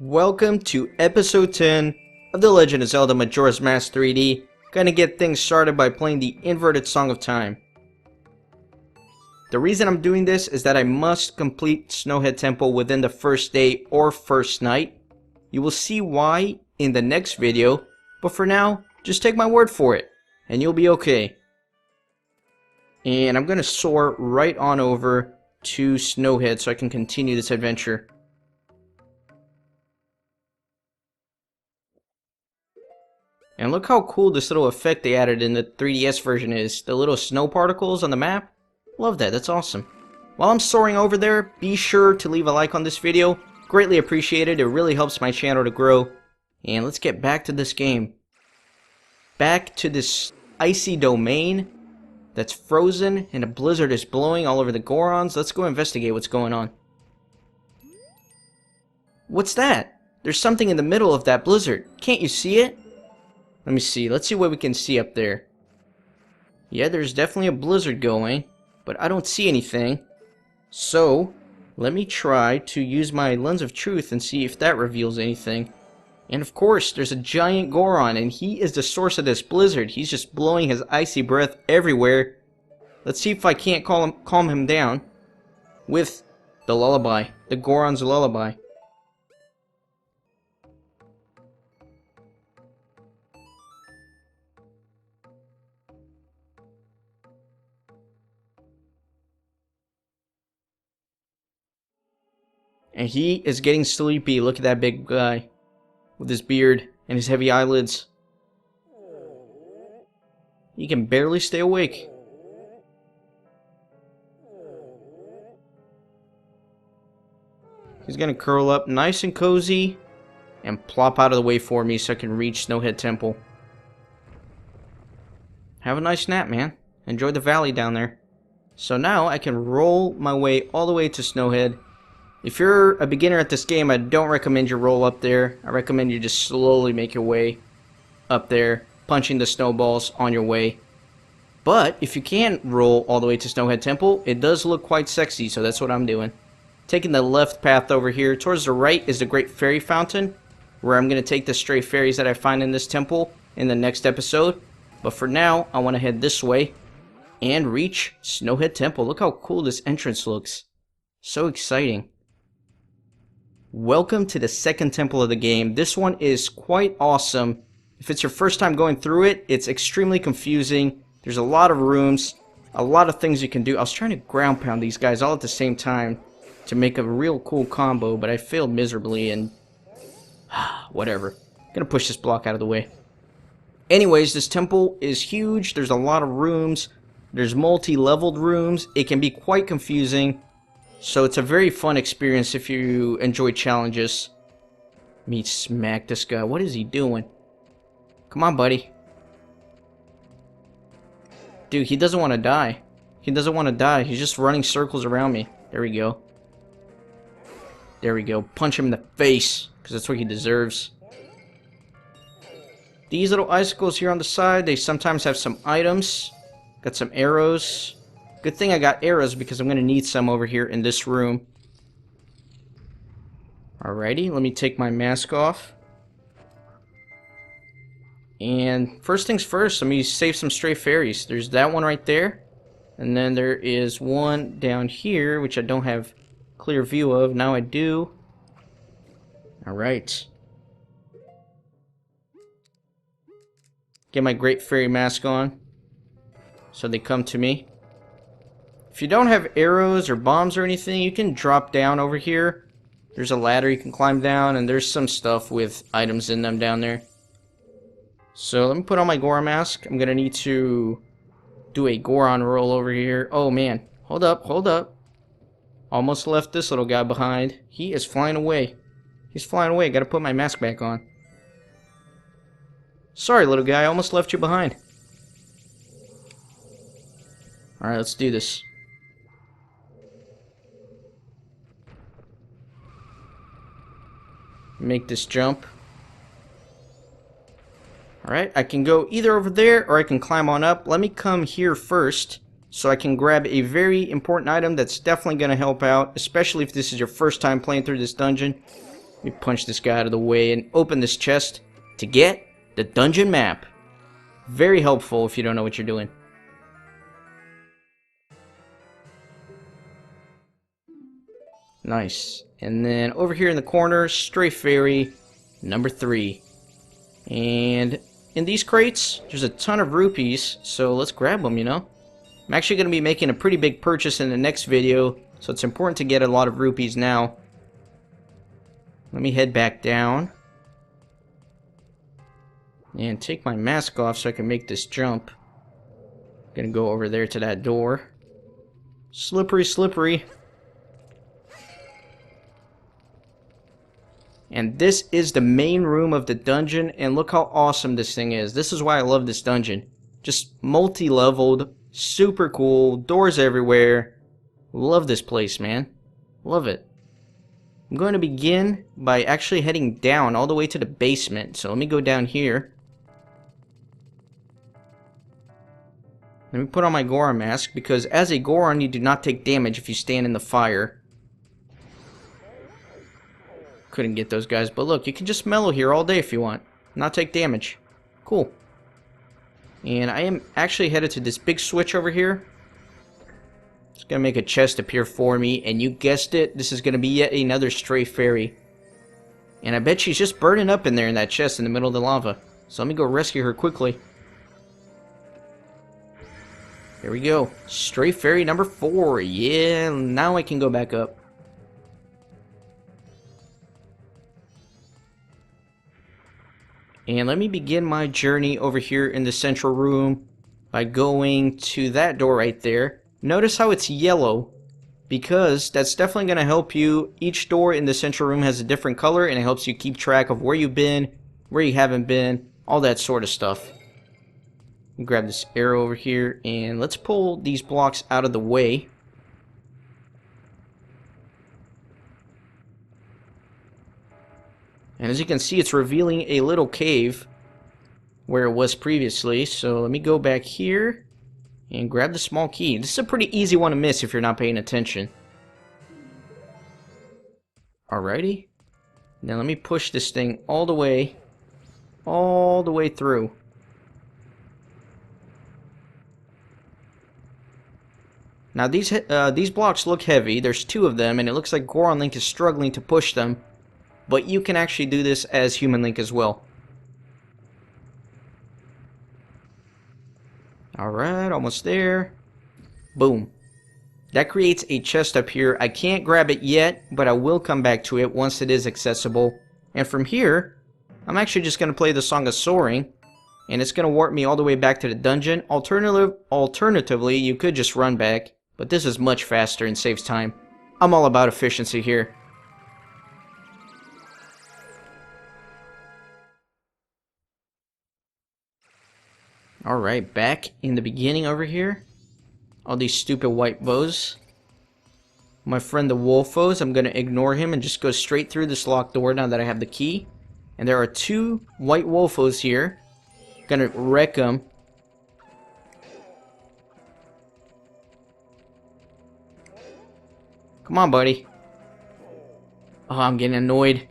Welcome to episode 10 of The Legend of Zelda Majora's Mask 3D. Gonna get things started by playing the inverted Song of Time. The reason I'm doing this is that I must complete Snowhead Temple within the first day or first night. You will see why in the next video, but for now, just take my word for it, and you'll be okay. And I'm gonna soar right on over to Snowhead so I can continue this adventure. And look how cool this little effect they added in the 3DS version is. The little snow particles on the map. Love that, that's awesome. While I'm soaring over there, be sure to leave a like on this video. Greatly appreciated, it really helps my channel to grow. And let's get back to this game. Back to this icy domain that's frozen and a blizzard is blowing all over the Gorons. Let's go investigate what's going on. What's that? There's something in the middle of that blizzard. Can't you see it? Let me see. Let's see what we can see up there. Yeah, there's definitely a blizzard going, but I don't see anything. So, let me try to use my lens of truth and see if that reveals anything. And of course, there's a giant Goron, and he is the source of this blizzard. He's just blowing his icy breath everywhere. Let's see if I can't calm him down with the lullaby, the Goron's lullaby. And he is getting sleepy. Look at that big guy with his beard and his heavy eyelids. He can barely stay awake. He's gonna curl up nice and cozy and plop out of the way for me so I can reach Snowhead Temple. Have a nice nap, man. Enjoy the valley down there. So now I can roll my way all the way to Snowhead. If you're a beginner at this game, I don't recommend you roll up there. I recommend you just slowly make your way up there, punching the snowballs on your way. But if you can roll all the way to Snowhead Temple, it does look quite sexy, so that's what I'm doing. Taking the left path over here. Towards the right is the Great Fairy Fountain, where I'm going to take the stray fairies that I find in this temple in the next episode. But for now, I want to head this way and reach Snowhead Temple. Look how cool this entrance looks. So exciting. Welcome to the second temple of the game. This one is quite awesome. If it's your first time going through it, it's extremely confusing. There's a lot of rooms, a lot of things you can do. I was trying to ground pound these guys all at the same time to make a real cool combo, but I failed miserably and whatever. I'm gonna push this block out of the way. Anyways, this temple is huge. There's a lot of rooms. There's multi-leveled rooms. It can be quite confusing. So it's a very fun experience if you enjoy challenges. Let me smack this guy. What is he doing? Come on, buddy. Dude, he doesn't want to die. He doesn't want to die. He's just running circles around me. There we go. There we go. Punch him in the face, because that's what he deserves. These little icicles here on the side, they sometimes have some items. Got some arrows. Good thing I got arrows because I'm going to need some over here in this room. Alrighty, let me take my mask off. And first things first, let me save some stray fairies. There's that one right there. And then there is one down here, which I don't have clear view of. Now I do. Alright. Get my Great Fairy mask on, so they come to me. If you don't have arrows or bombs or anything, you can drop down over here. There's a ladder you can climb down, and there's some stuff with items in them down there. So let me put on my Goron mask. I'm gonna need to do a Goron roll over here. Oh man, hold up, hold up. Almost left this little guy behind. He is flying away. He's flying away. Gotta put my mask back on. Sorry, little guy, I almost left you behind. Alright, let's do this. Make this jump. Alright, I can go either over there or I can climb on up. Let me come here first so I can grab a very important item that's definitely going to help out, especially if this is your first time playing through this dungeon. Let me punch this guy out of the way and open this chest to get the dungeon map. Very helpful if you don't know what you're doing. Nice. And then over here in the corner, Stray Fairy number 3. And in these crates, there's a ton of rupees, so let's grab them, you know. I'm actually going to be making a pretty big purchase in the next video, so it's important to get a lot of rupees now. Let me head back down. And take my mask off so I can make this jump. Gonna go over there to that door. Slippery, slippery. And this is the main room of the dungeon, and look how awesome this thing is. This is why I love this dungeon. Just multi-leveled, super cool, doors everywhere. Love this place, man. Love it. I'm going to begin by actually heading down all the way to the basement. So let me go down here. Let me put on my Goron mask, because as a Goron you do not take damage if you stand in the fire. Couldn't get those guys, but look, you can just mellow here all day if you want. Not take damage. Cool. And I am actually headed to this big switch over here. It's gonna make a chest appear for me, and you guessed it, this is gonna be yet another Stray Fairy. And I bet she's just burning up in there in that chest in the middle of the lava. So let me go rescue her quickly. Here we go. Stray Fairy number 4. Yeah, now I can go back up. And let me begin my journey over here in the central room by going to that door right there. Notice how it's yellow, because that's definitely going to help you. Each door in the central room has a different color, and it helps you keep track of where you've been, where you haven't been, all that sort of stuff. Grab this arrow over here, and let's pull these blocks out of the way. And as you can see, it's revealing a little cave where it was previously. So let me go back here and grab the small key. This is a pretty easy one to miss if you're not paying attention. Alrighty. Now let me push this thing all the way through. Now these blocks look heavy. There's 2 of them, and it looks like Goron Link is struggling to push them. But you can actually do this as Human Link as well. Alright, almost there. Boom. That creates a chest up here. I can't grab it yet, but I will come back to it once it is accessible. And from here, I'm actually just going to play the Song of Soaring. And it's going to warp me all the way back to the dungeon. Alternatively, you could just run back. But this is much faster and saves time. I'm all about efficiency here. Alright, back in the beginning over here. All these stupid white bows. My friend the Wolfos, I'm going to ignore him and just go straight through this locked door now that I have the key. And there are 2 white Wolfos here. Gonna wreck them. Come on, buddy. Oh, I'm getting annoyed.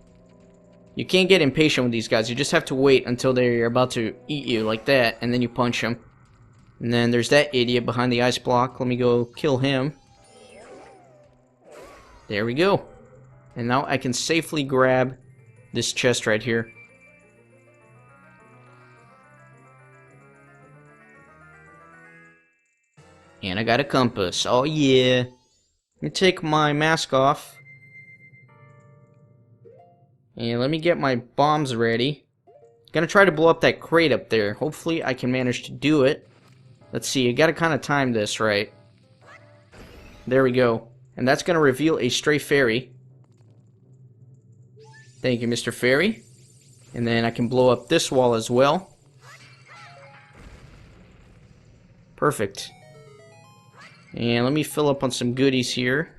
You can't get impatient with these guys. You just have to wait until they're about to eat you like that, and then you punch them. And then there's that idiot behind the ice block. Let me go kill him. There we go. And now I can safely grab this chest right here. And I got a compass. Oh yeah. Let me take my mask off. And let me get my bombs ready. Gonna try to blow up that crate up there. Hopefully I can manage to do it. Let's see, you gotta kind of time this right. There we go. And that's gonna reveal a Stray Fairy. Thank you, Mr. Fairy. And then I can blow up this wall as well. Perfect. And let me fill up on some goodies here.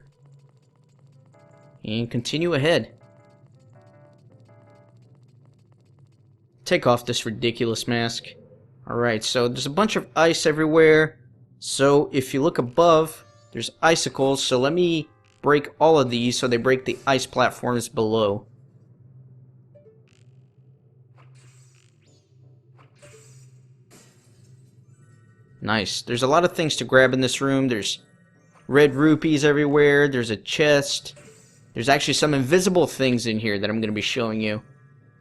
And continue ahead. Take off this ridiculous mask. Alright, so there's a bunch of ice everywhere. So if you look above, there's icicles. So let me break all of these so they break the ice platforms below. Nice. There's a lot of things to grab in this room. There's red rupees everywhere. There's a chest. There's actually some invisible things in here that I'm going to be showing you.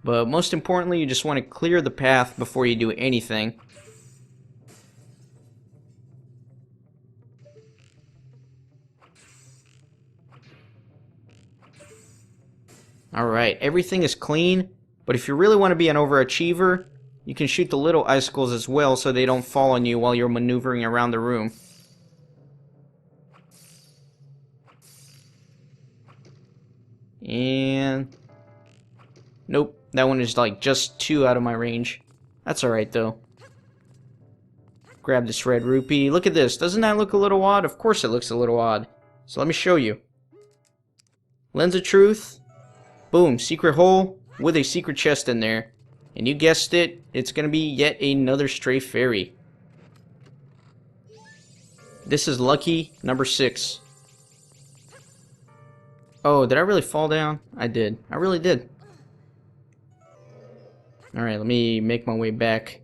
But most importantly, you just want to clear the path before you do anything. Alright, everything is clean, but if you really want to be an overachiever, you can shoot the little icicles as well so they don't fall on you while you're maneuvering around the room. And... nope, that one is like just 2 out of my range. That's alright though. Grab this red rupee. Look at this. Doesn't that look a little odd? Of course it looks a little odd. So let me show you. Lens of Truth. Boom, secret hole with a secret chest in there. And you guessed it, it's going to be yet another stray fairy. This is lucky number 6. Oh, did I really fall down? I did. I really did. Alright, let me make my way back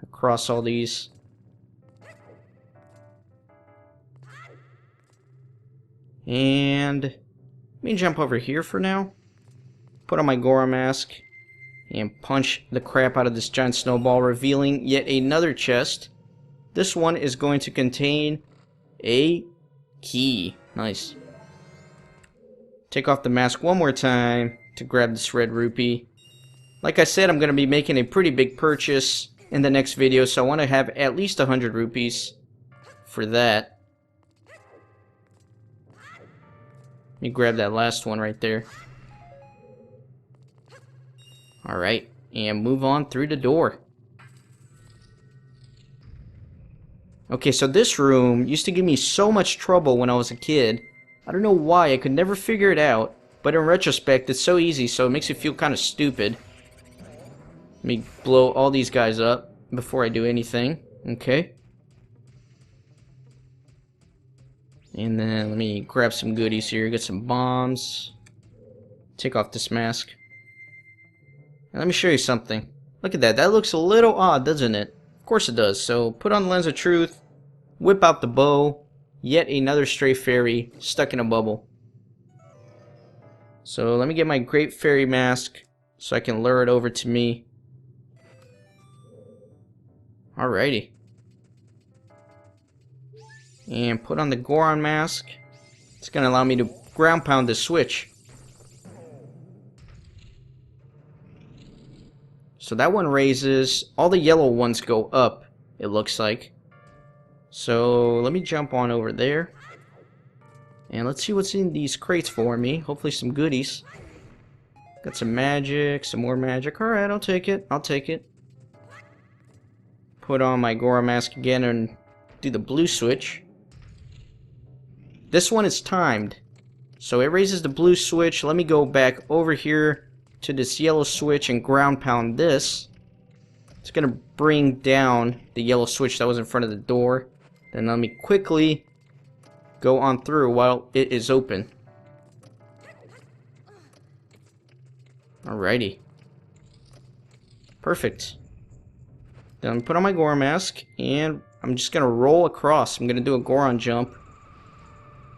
across all these. And let me jump over here for now. Put on my Gora mask and punch the crap out of this giant snowball, revealing yet another chest. This one is going to contain a key. Nice. Take off the mask one more time to grab this red rupee. Like I said, I'm going to be making a pretty big purchase in the next video, so I want to have at least 100 rupees for that. Let me grab that last one right there. Alright, and move on through the door. Okay, so this room used to give me so much trouble when I was a kid. I don't know why, I could never figure it out. But in retrospect, it's so easy, so it makes you feel kind of stupid. Let me blow all these guys up before I do anything. Okay. And then let me grab some goodies here. Get some bombs. Take off this mask. And let me show you something. Look at that. That looks a little odd, doesn't it? Of course it does. So put on the Lens of Truth. Whip out the bow. Yet another stray fairy stuck in a bubble. So let me get my Great Fairy mask so I can lure it over to me. Alrighty. And put on the Goron mask. It's going to allow me to ground pound this switch. So that one raises. All the yellow ones go up, it looks like. So let me jump on over there. And let's see what's in these crates for me. Hopefully some goodies. Got some magic, some more magic. Alright, I'll take it. I'll take it. Put on my Gora mask again and do the blue switch. This one is timed. So it raises the blue switch. Let me go back over here to this yellow switch and ground pound this. It's gonna bring down the yellow switch that was in front of the door. Then let me quickly go on through while it is open. Alrighty. Perfect. Then I'm put on my Gora mask and I'm just gonna roll across. I'm gonna do a Goron jump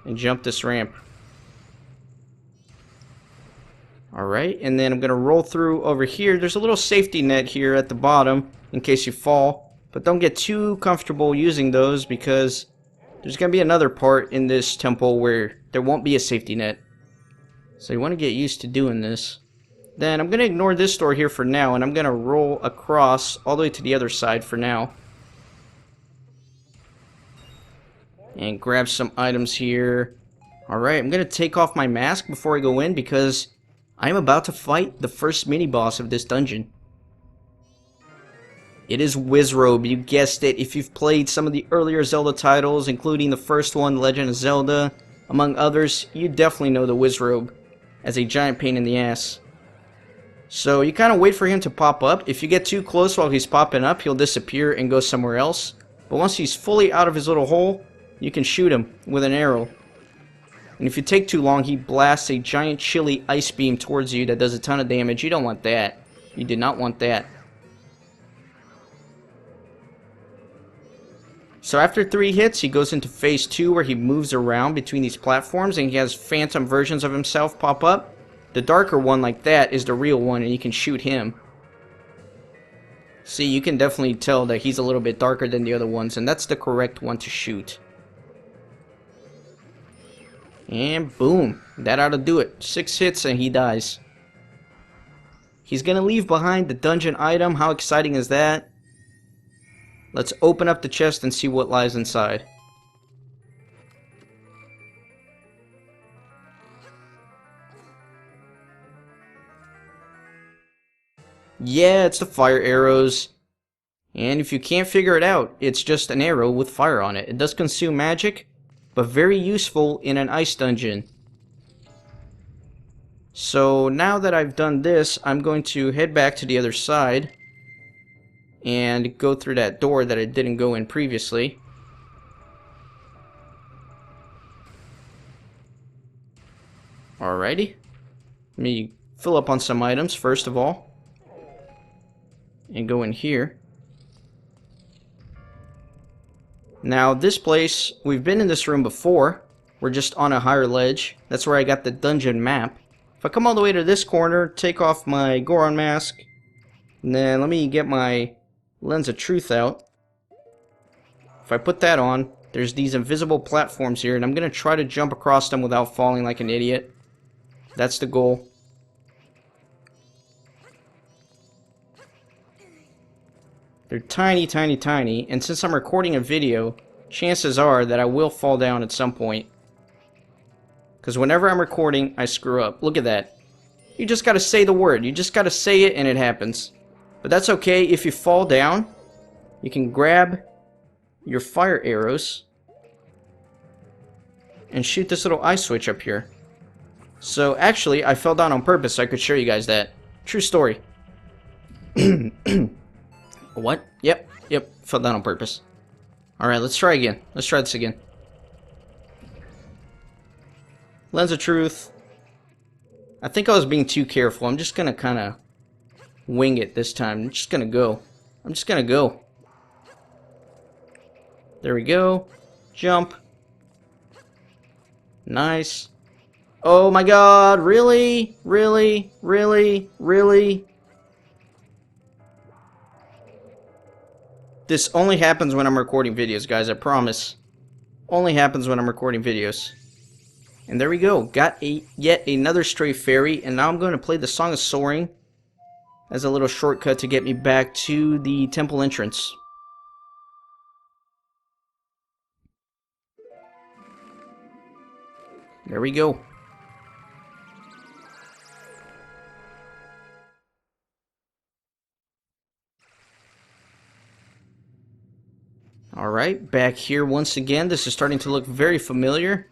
and jump this ramp. Alright, and then I'm going to roll through over here. There's a little safety net here at the bottom in case you fall. But don't get too comfortable using those because there's going to be another part in this temple where there won't be a safety net. So you want to get used to doing this. Then I'm going to ignore this door here for now and I'm going to roll across all the way to the other side for now. And grab some items here. Alright, I'm going to take off my mask before I go in because I'm about to fight the first mini-boss of this dungeon. It is Wizrobe, you guessed it. If you've played some of the earlier Zelda titles, including the first one, Legend of Zelda, among others, you definitely know the Wizrobe as a giant pain in the ass. So you kind of wait for him to pop up. If you get too close while he's popping up, he'll disappear and go somewhere else. But once he's fully out of his little hole, you can shoot him with an arrow. And if you take too long, he blasts a giant chilly ice beam towards you that does a ton of damage. You don't want that. You do not want that. So after 3 hits, he goes into phase 2 where he moves around between these platforms and he has phantom versions of himself pop up. The darker one like that is the real one and you can shoot him. See, you can definitely tell that he's a little bit darker than the other ones, and that's the correct one to shoot. And boom, that ought to do it. 6 hits and he dies. He's gonna leave behind the dungeon item. How exciting is that? Let's open up the chest and see what lies inside. Yeah, it's the fire arrows. And if you can't figure it out, it's just an arrow with fire on it. It does consume magic, but very useful in an ice dungeon. So now that I've done this, I'm going to head back to the other side and go through that door that I didn't go in previously. Alrighty. Let me fill up on some items first of all. And go in here. Now this place, we've been in this room before. We're just on a higher ledge. That's where I got the dungeon map. If I come all the way to this corner, take off my Goron mask, and then let me get my lens of truth out. If I put that on, there's these invisible platforms here, and I'm going to try to jump across them without falling like an idiot. That's the goal. They're tiny, tiny, tiny, and since I'm recording a video, chances are that I will fall down at some point. Because whenever I'm recording, I screw up. Look at that. You just gotta say the word. You just gotta say it and it happens. But that's okay. If you fall down, you can grab your fire arrows and shoot this little eye switch up here. So actually, I fell down on purpose so I could show you guys that. True story. What? Yep, fell down on purpose. Alright, let's try again. Let's try this again. Lens of truth. I think I was being too careful. I'm just gonna kinda wing it this time. I'm just gonna go. I'm just gonna go. There we go. Jump. Nice. Oh my god, really? Really? Really? Really? This only happens when I'm recording videos, guys, I promise. Only happens when I'm recording videos. And there we go. Got yet another stray fairy, and now I'm going to play the Song of Soaring as a little shortcut to get me back to the temple entrance. There we go. Alright, back here once again. This is starting to look very familiar.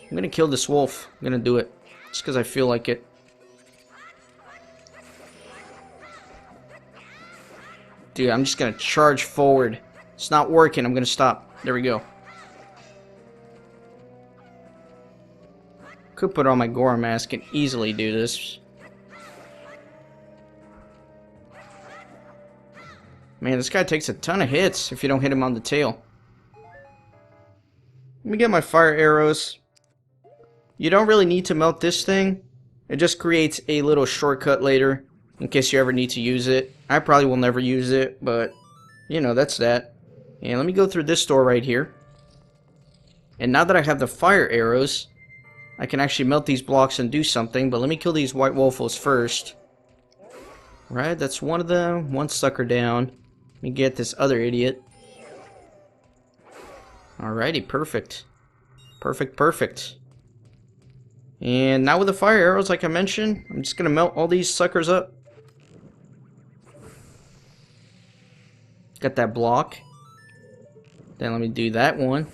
I'm gonna kill this wolf. I'm gonna do it. Just because I feel like it. Dude, I'm just gonna charge forward. It's not working. I'm gonna stop. There we go. Could put on my Goron mask and easily do this. Man, this guy takes a ton of hits if you don't hit him on the tail. Let me get my fire arrows. You don't really need to melt this thing. It just creates a little shortcut later in case you ever need to use it. I probably will never use it, but you know, that's that. And let me go through this door right here. And now that I have the fire arrows, I can actually melt these blocks and do something, but let me kill these white wolfos first. Right, that's one of them. One sucker down. Let me get this other idiot. Alrighty, perfect. Perfect, perfect. And now with the fire arrows, like I mentioned, I'm just gonna melt all these suckers up. Got that block. Then let me do that one.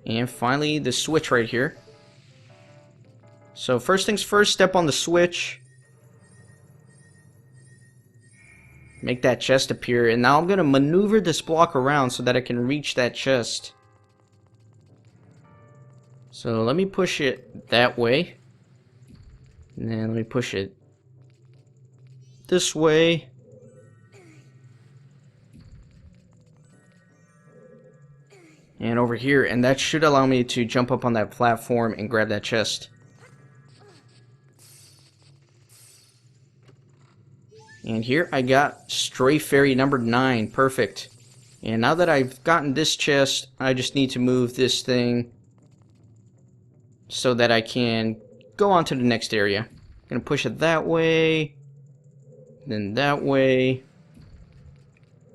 And finally, the switch right here. So first things first, step on the switch. Make that chest appear, and now I'm going to maneuver this block around so that I can reach that chest. So let me push it that way. And then let me push it this way. And over here, and that should allow me to jump up on that platform and grab that chest. And here I got Stray Fairy number 9. Perfect. And now that I've gotten this chest, I just need to move this thing so that I can go on to the next area. I'm gonna push it that way, then that way,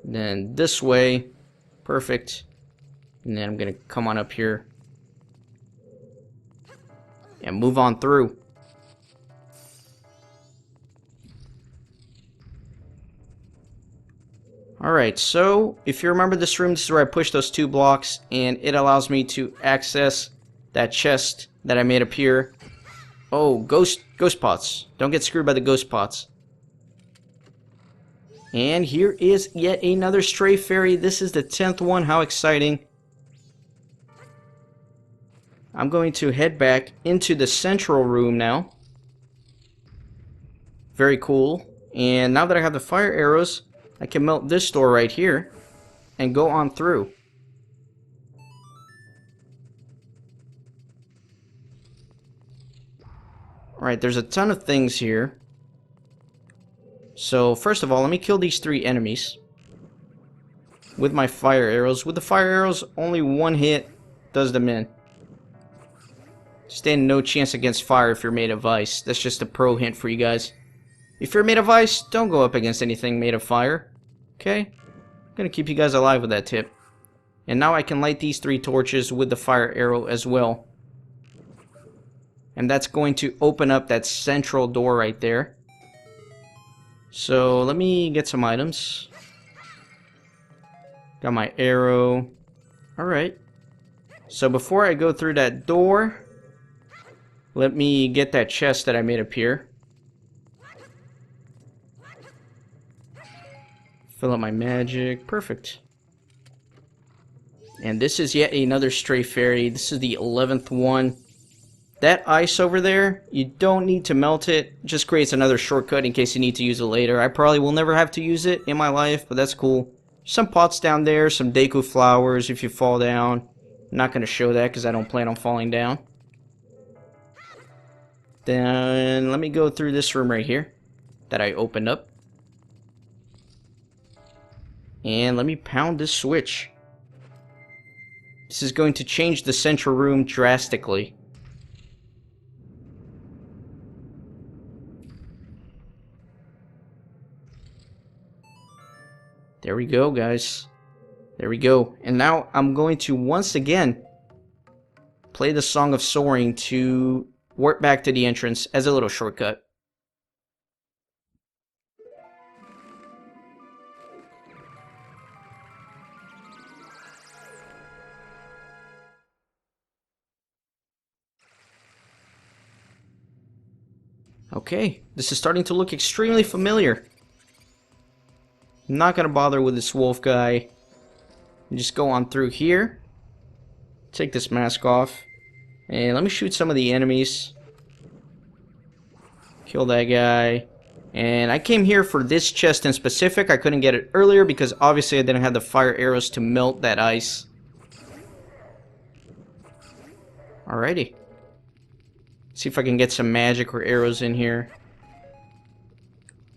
then this way. Perfect. And then I'm gonna come on up here and move on through. Alright, so if you remember this room, this is where I push those 2 blocks and it allows me to access that chest that I made up here. Oh, ghost pots. Don't get screwed by the ghost pots. And here is yet another Stray Fairy. This is the 10th one. How exciting. I'm going to head back into the central room now. Very cool. And now that I have the fire arrows, I can melt this door right here and go on through. Alright, there's a ton of things here. So, first of all, let me kill these 3 enemies with my fire arrows. With the fire arrows, only 1 hit does them in. Stand no chance against fire if you're made of ice. That's just a pro hint for you guys. If you're made of ice, don't go up against anything made of fire. Okay? I'm gonna keep you guys alive with that tip. And now I can light these 3 torches with the fire arrow as well. And that's going to open up that central door right there. So let me get some items. Got my arrow. Alright. So before I go through that door, let me get that chest that I made up here. Fill up my magic. Perfect. And this is yet another Stray Fairy. This is the 11th one. That ice over there, you don't need to melt it. It just creates another shortcut in case you need to use it later. I probably will never have to use it in my life, but that's cool. Some pots down there, some Deku flowers if you fall down. I'm not going to show that because I don't plan on falling down. Then let me go through this room right here that I opened up. And let me pound this switch. This is going to change the central room drastically. There we go, guys. There we go. And now I'm going to once again play the Song of Soaring to warp back to the entrance as a little shortcut. Okay, this is starting to look extremely familiar. I'm not gonna bother with this wolf guy. Just go on through here. Take this mask off. And let me shoot some of the enemies. Kill that guy. And I came here for this chest in specific. I couldn't get it earlier because obviously I didn't have the fire arrows to melt that ice. Alrighty. See if I can get some magic or arrows in here.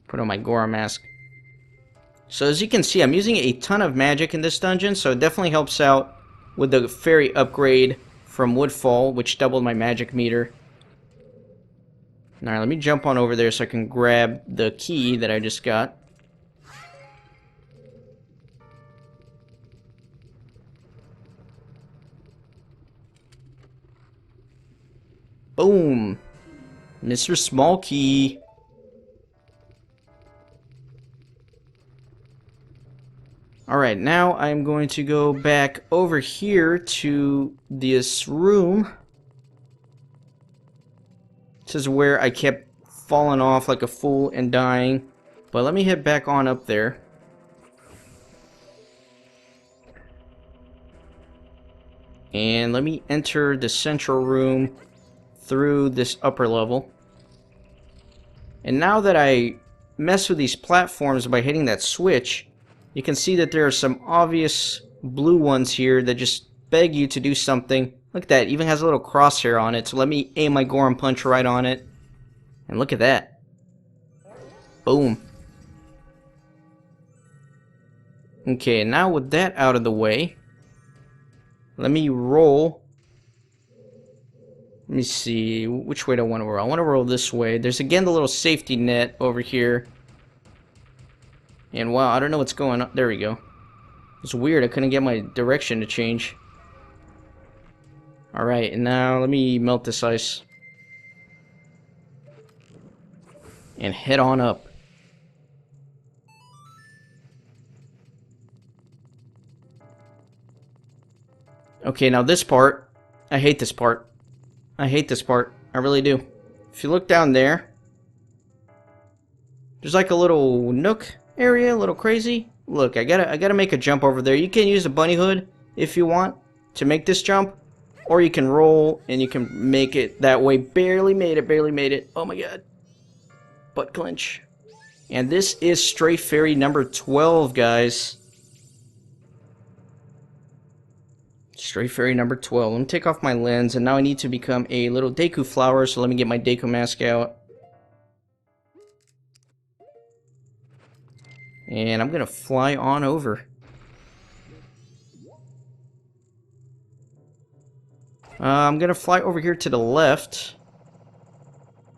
Put on my Gora mask. So as you can see, I'm using a ton of magic in this dungeon, so it definitely helps out with the fairy upgrade from Woodfall, which doubled my magic meter. Alright, let me jump on over there so I can grab the key that I just got. Boom! Mr. Small Key. Alright, now I'm going to go back over here to this room. This is where I kept falling off like a fool and dying. But let me head back on up there. And let me enter the central room through this upper level. And now that I mess with these platforms by hitting that switch, you can see that there are some obvious blue ones here that just beg you to do something. Look at that, it even has a little crosshair on it, so let me aim my Goron Punch right on it. And look at that. Boom. Okay, now with that out of the way, let me roll. Let me see, which way do I want to roll? I want to roll this way. There's again the little safety net over here. And wow, I don't know what's going on. There we go. It's weird, I couldn't get my direction to change. Alright, and now let me melt this ice. And head on up. Okay, now this part, I hate this part. I hate this part. I really do. If you look down there, there's like a little nook area, a little crazy. Look, I gotta make a jump over there. You can use a bunny hood if you want to make this jump, or you can roll and you can make it that way. Barely made it, barely made it. Oh my god. Butt clench. And this is Stray Fairy number 12, guys. Stray Fairy number 12. Let me take off my lens, and now I need to become a little Deku flower, so let me get my Deku mask out. And I'm gonna fly on over. I'm gonna fly over here to the left.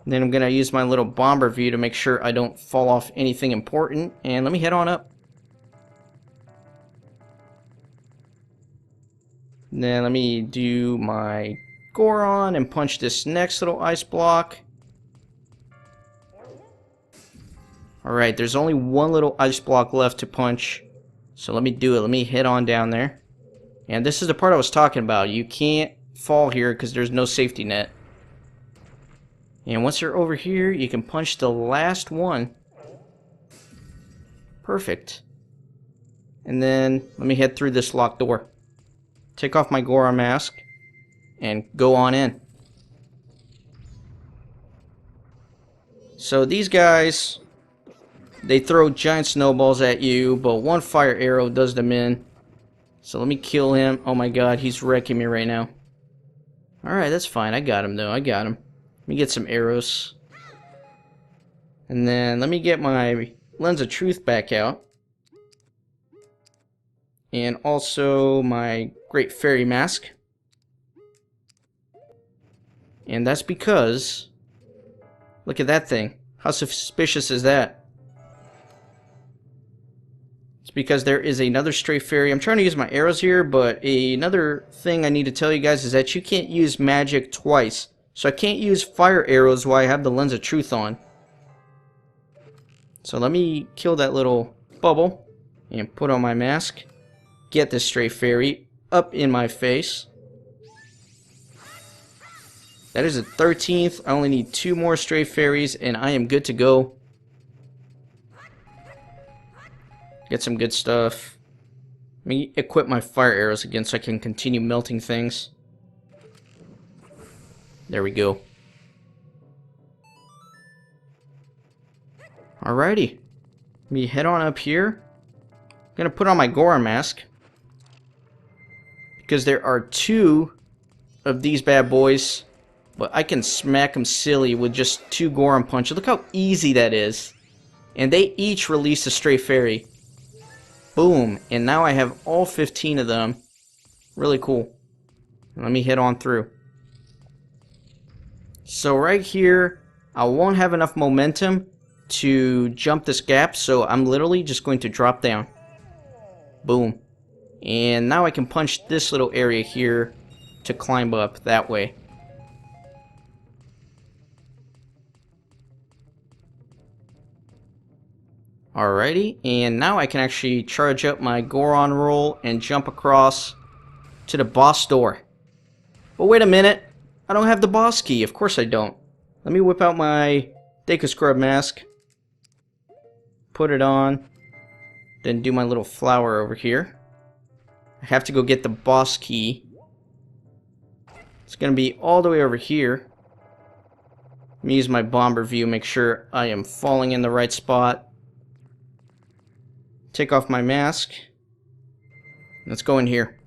And then I'm gonna use my little bomber view to make sure I don't fall off anything important. And let me head on up. And then let me do my Goron and punch this next little ice block. Alright, there's only one little ice block left to punch. So let me do it. Let me head on down there. And this is the part I was talking about. You can't fall here because there's no safety net. And once you're over here, you can punch the last one. Perfect. And then let me head through this locked door. Take off my Goron mask and go on in. So these guys, they throw giant snowballs at you, but one fire arrow does them in. So let me kill him. Oh my god, he's wrecking me right now. Alright, that's fine. I got him though. I got him. Let me get some arrows. And then let me get my Lens of Truth back out. And also my Great Fairy Mask. And that's because... look at that thing. How suspicious is that? It's because there is another Stray Fairy. I'm trying to use my arrows here, but another thing I need to tell you guys is that you can't use magic twice. So I can't use fire arrows while I have the Lens of Truth on. So let me kill that little bubble and put on my mask. Get this Stray Fairy up in my face. That is the 13th. I only need 2 more Stray Fairies and I am good to go. Get some good stuff. Let me equip my fire arrows again so I can continue melting things. There we go. Alrighty. Let me head on up here. I'm gonna put on my Goron mask. Because there are 2 of these bad boys. But I can smack them silly with just 2 Goron punches. Look how easy that is. And they each release a Stray Fairy. Boom. And now I have all 15 of them. Really cool. Let me head on through. So right here, I won't have enough momentum to jump this gap. So I'm literally just going to drop down. Boom. And now I can punch this little area here to climb up that way. Alrighty, and now I can actually charge up my Goron roll and jump across to the boss door. But wait a minute, I don't have the boss key. Of course I don't. Let me whip out my Deku Scrub mask. Put it on. Then do my little flower over here. I have to go get the boss key. It's going to be all the way over here. Let me use my bomber view, make sure I am falling in the right spot. Take off my mask. Let's go in here.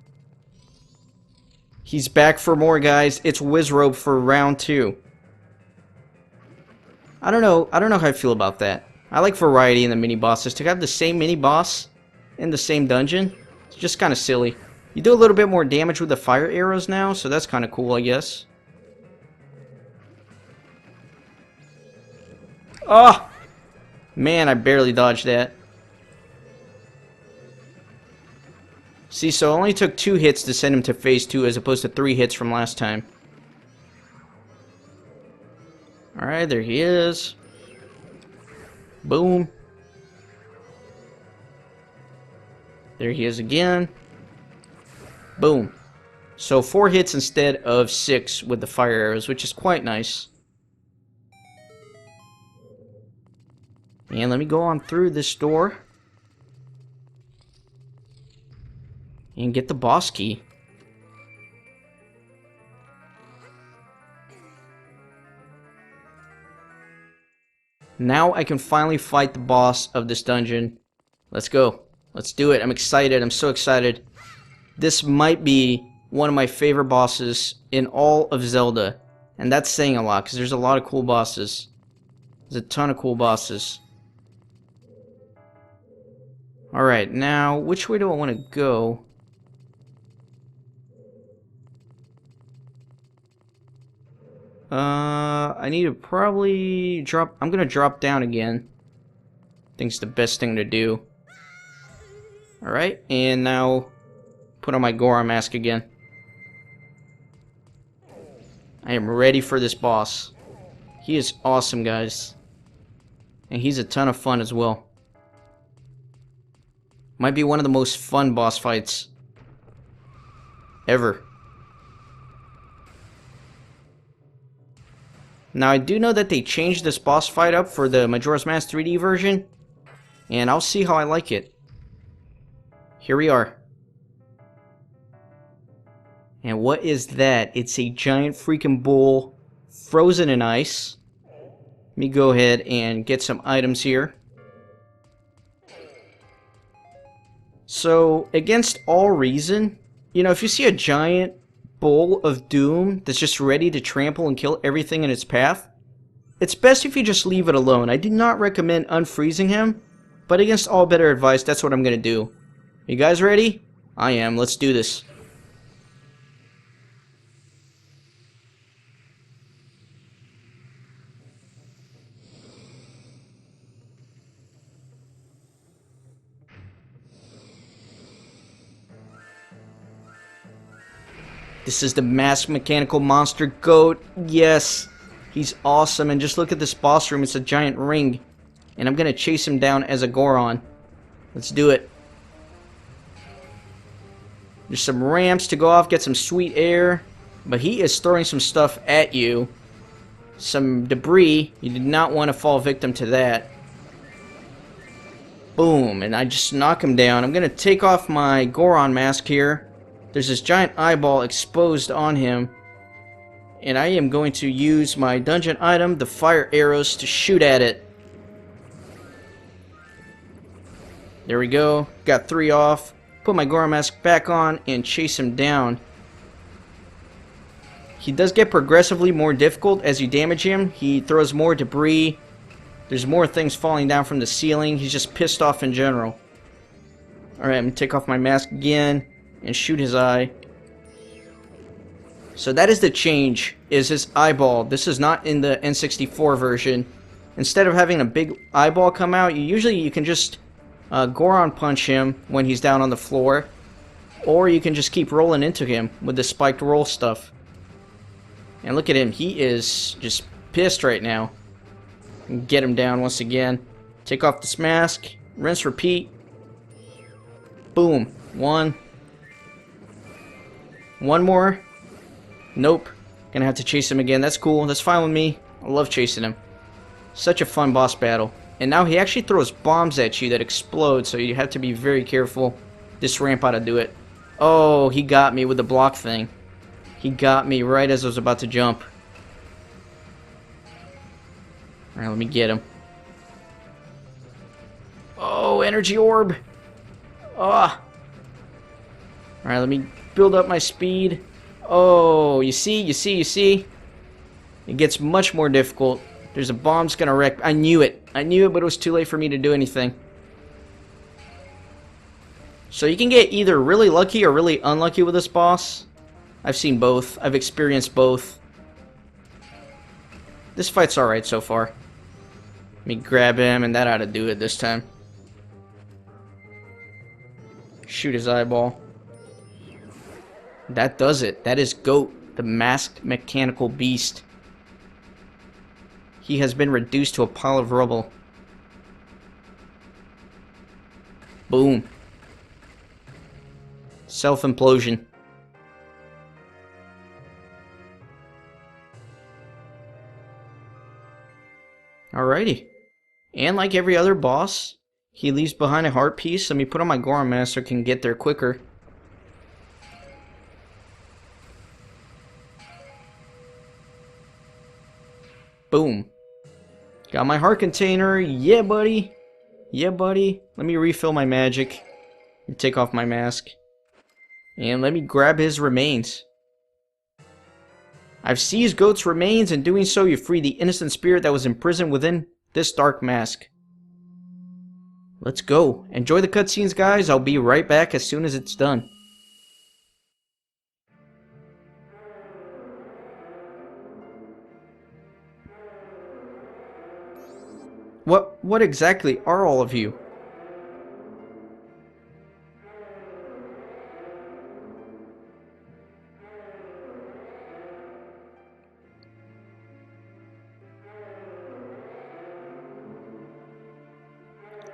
He's back for more, guys. It's Wizrobe for round 2. I don't know how I feel about that. I like variety in the mini-bosses. To have the same mini-boss in the same dungeon, it's just kind of silly. You do a little bit more damage with the fire arrows now, so that's kind of cool, I guess. Oh! Man, I barely dodged that. See, so it only took 2 hits to send him to phase 2 as opposed to 3 hits from last time. Alright, there he is. Boom. There he is again. Boom. So 4 hits instead of 6 with the fire arrows, which is quite nice. And let me go on through this door. And get the boss key. Now I can finally fight the boss of this dungeon. Let's go. Let's do it. I'm excited. I'm so excited. This might be one of my favorite bosses in all of Zelda. And that's saying a lot, because there's a lot of cool bosses. There's a ton of cool bosses. Alright, now, which way do I want to go? I need to probably drop... I'm gonna drop down again. I think it's the best thing to do. Alright, and now put on my Goron mask again. I am ready for this boss. He is awesome, guys. And he's a ton of fun as well. Might be one of the most fun boss fights ever. Now, I do know that they changed this boss fight up for the Majora's Mask 3D version, and I'll see how I like it. Here we are. And what is that? It's a giant freaking bull frozen in ice. Let me go ahead and get some items here. So, against all reason, you know, if you see a giant bull of doom that's just ready to trample and kill everything in its path, it's best if you just leave it alone. I do not recommend unfreezing him, but against all better advice, that's what I'm going to do. You guys ready? I am. Let's do this. This is the masked mechanical monster goat. Yes, he's awesome. And just look at this boss room. It's a giant ring. And I'm going to chase him down as a Goron. Let's do it. There's some ramps to go off, get some sweet air. But he is throwing some stuff at you. Some debris. You did not want to fall victim to that. Boom. And I just knock him down. I'm going to take off my Goron mask here. There's this giant eyeball exposed on him. And I am going to use my dungeon item, the fire arrows, to shoot at it. There we go. Got 3 off. Put my Goron mask back on and chase him down. He does get progressively more difficult as you damage him. He throws more debris. There's more things falling down from the ceiling. He's just pissed off in general. Alright, I'm going to take off my mask again and shoot his eye. So that is the change, is his eyeball. This is not in the N64 version. Instead of having a big eyeball come out, you can just Goron punch him when he's down on the floor. Or you can just keep rolling into him with the spiked roll stuff. And look at him, he is just pissed right now. Get him down once again. Take off this mask, rinse, repeat. Boom. One more. Nope. Gonna have to chase him again. That's cool. That's fine with me. I love chasing him. Such a fun boss battle. And now he actually throws bombs at you that explode, so you have to be very careful. This ramp ought to do it. Oh, he got me with the block thing. He got me right as I was about to jump. Alright, let me get him. Oh, energy orb. Ah. Alright, let me build up my speed. Oh, you see? It gets much more difficult. There's a bomb's gonna wreck. I knew it, but it was too late for me to do anything. So you can get either really lucky or really unlucky with this boss. I've seen both. I've experienced both. This fight's alright so far. Let me grab him, and that ought to do it this time. Shoot his eyeball. That does it. That is Goat, the masked mechanical beast. He has been reduced to a pile of rubble. Boom. Self-implosion. Alrighty. And like every other boss, he leaves behind a heart piece. Let me put on my Goron mask so I can get there quicker. Boom. Got my heart container. Yeah, buddy. Yeah, buddy. Let me refill my magic. Let me take off my mask. And let me grab his remains. I've seized Goat's remains. In doing so, you free the innocent spirit that was imprisoned within this dark mask. Let's go. Enjoy the cutscenes, guys. I'll be right back as soon as it's done. What exactly are all of you?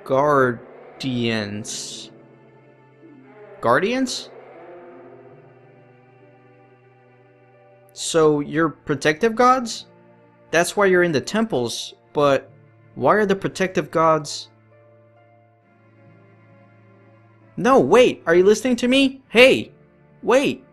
Guardians. Guardians? So you're protective gods? That's why you're in the temples, but why are the protective gods? No, wait, are you listening to me? Hey, wait.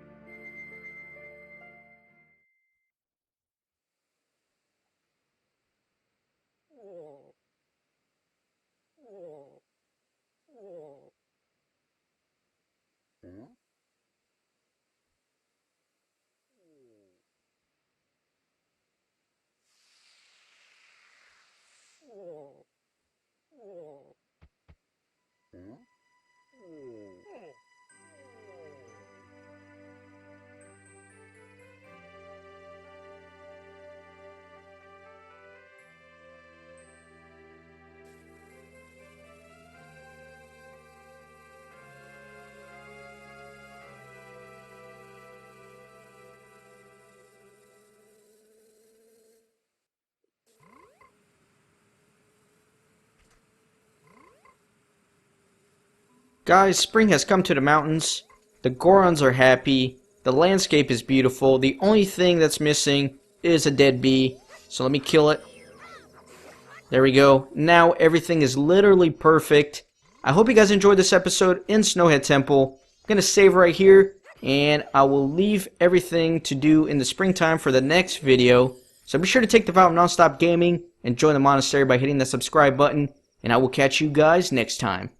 Guys, spring has come to the mountains. The Gorons are happy. The landscape is beautiful. The only thing that's missing is a dead bee. So let me kill it. There we go. Now everything is literally perfect. I hope you guys enjoyed this episode in Snowhead Temple. I'm going to save right here. And I will leave everything to do in the springtime for the next video. So be sure to take the vow of non-stop gaming and join the monastery by hitting the subscribe button. And I will catch you guys next time.